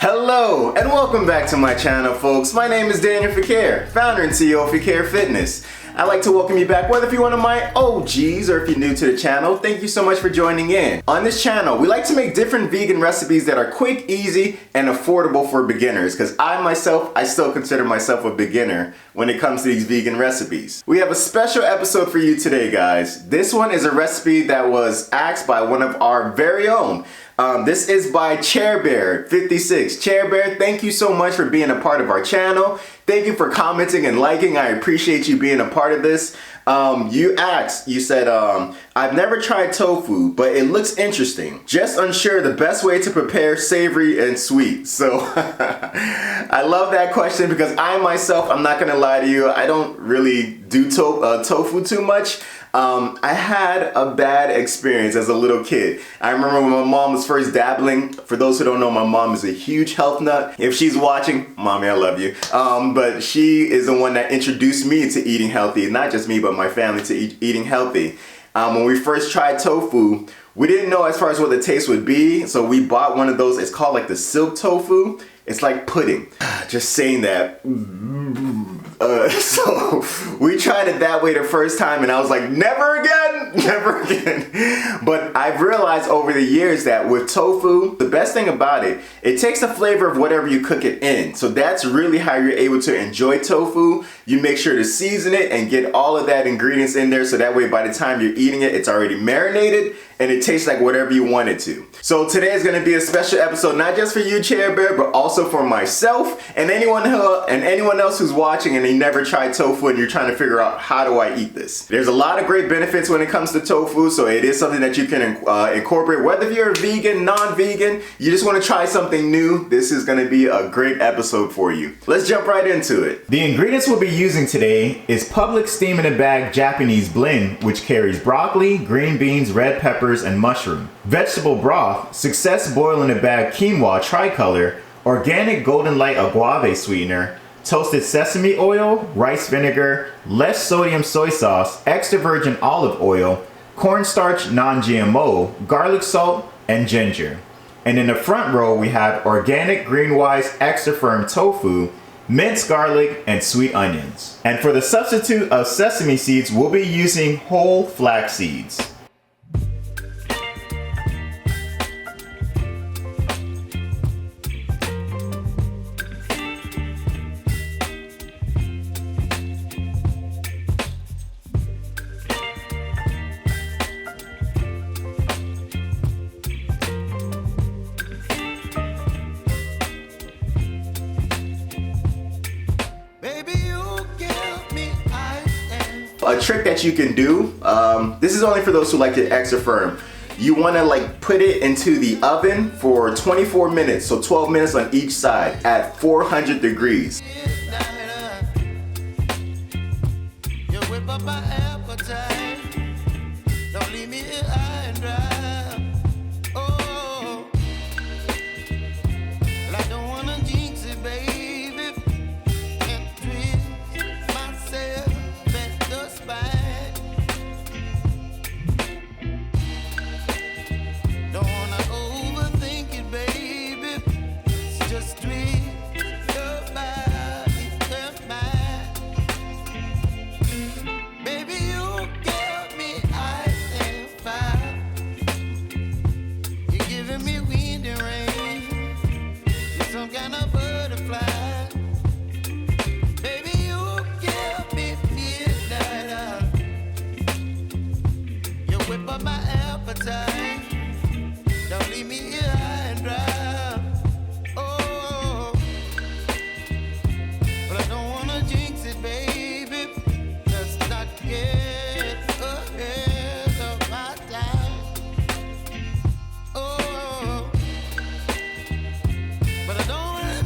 Hello and welcome back to my channel, folks. My name is Daniel Fequiere, founder and CEO of Fequiere Fitness. I'd like to welcome you back, whether if you're one of my OGs or if you're new to the channel. Thank you so much for joining in. On this channel, we like to make different vegan recipes that are quick, easy, and affordable for beginners, because I still consider myself a beginner when it comes to these vegan recipes. We have a special episode for you today, guys. This one is a recipe that was asked by one of our very own. This is by Chair Bear 56. Chair Bear, thank you so much for being a part of our channel. Thank you for commenting and liking. I appreciate you being a part of this. You said, I've never tried tofu, but it looks interesting. Just unsure the best way to prepare savory and sweet. So I love that question because I'm not gonna lie to you, I don't really do tofu too much. I had a bad experience as a little kid. I remember when my mom was first dabbling. For those who don't know, my mom is a huge health nut. If she's watching, Mommy, I love you. But she is the one that introduced me to eating healthy. Not just me, but my family to eating healthy. When we first tried tofu, we didn't know as far as what the taste would be. So we bought one of those. It's called like the silk tofu. It's like pudding. Just saying that. So we tried it that way the first time and I was like, never again, never again. But I've realized over the years that with tofu, the best thing about it, it takes the flavor of whatever you cook it in. So that's really how you're able to enjoy tofu. You make sure to season it and get all of that ingredients in there so that way by the time you're eating it, it's already marinated and it tastes like whatever you want it to. So today is gonna be a special episode, not just for you, Chair Bear, but also for myself and anyone else who's watching and they never tried tofu and you're trying to figure out how do I eat this. There's a lot of great benefits when it comes to tofu, so it is something that you can incorporate. Whether you're a vegan, non-vegan, you just wanna try something new, this is gonna be a great episode for you. Let's jump right into it. The ingredients we'll be using today is Publix Steam in a Bag Japanese blend, which carries broccoli, green beans, red peppers, and mushroom. Vegetable broth, Success Boil in a Bag Quinoa Tricolor, organic golden light agave sweetener, toasted sesame oil, rice vinegar, less sodium soy sauce, extra virgin olive oil, cornstarch non-GMO, garlic salt, and ginger. And in the front row we have organic Greenwise extra firm tofu, minced garlic, and sweet onions. And for the substitute of sesame seeds, we'll be using whole flax seeds. A trick that you can do, this is only for those who like it extra firm. You want to like put it into the oven for 24 minutes, so 12 minutes on each side at 400 degrees. But I don't wanna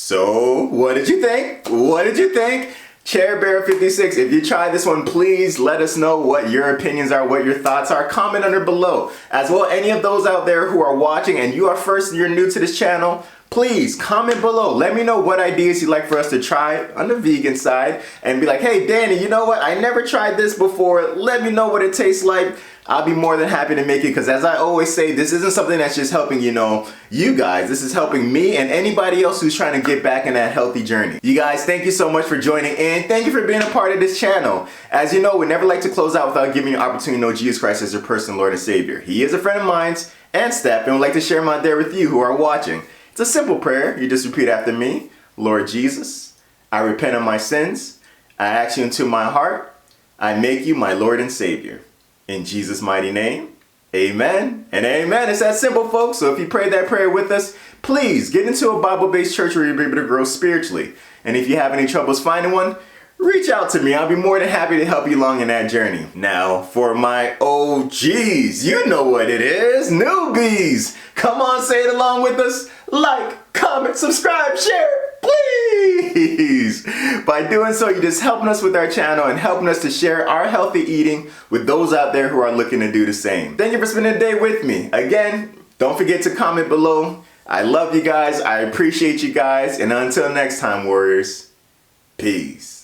So, what did you think? What did you think? Chair Bear 56, if you try this one, please let us know what your opinions are, what your thoughts are. Comment under below. As well, any of those out there who are watching and you're new to this channel, please comment below. Let me know what ideas you'd like for us to try on the vegan side and be like, hey, Danny, you know what? I never tried this before. Let me know what it tastes like. I'll be more than happy to make it, because as I always say, this isn't something that's just helping, you guys. This is helping me and anybody else who's trying to get back in that healthy journey. You guys, thank you so much for joining in. Thank you for being a part of this channel. As you know, we never like to close out without giving you an opportunity to know Jesus Christ as your personal Lord and Savior. He is a friend of mine and Steph, and would like to share him out there with you who are watching. It's a simple prayer. You just repeat after me. Lord Jesus, I repent of my sins. I ask you into my heart. I make you my Lord and Savior. In Jesus' mighty name, amen and amen. It's that simple, folks. So if you prayed that prayer with us, please get into a Bible-based church where you'll be able to grow spiritually. And if you have any troubles finding one, reach out to me. I'll be more than happy to help you along in that journey. Now, for my OGs, you know what it is. Newbies, come on, say it along with us. Like, comment, subscribe, share, please. By doing so, you're just helping us with our channel and helping us to share our healthy eating with those out there who are looking to do the same. Thank you for spending the day with me. Again, don't forget to comment below. I love you guys. I appreciate you guys. And until next time, warriors, peace.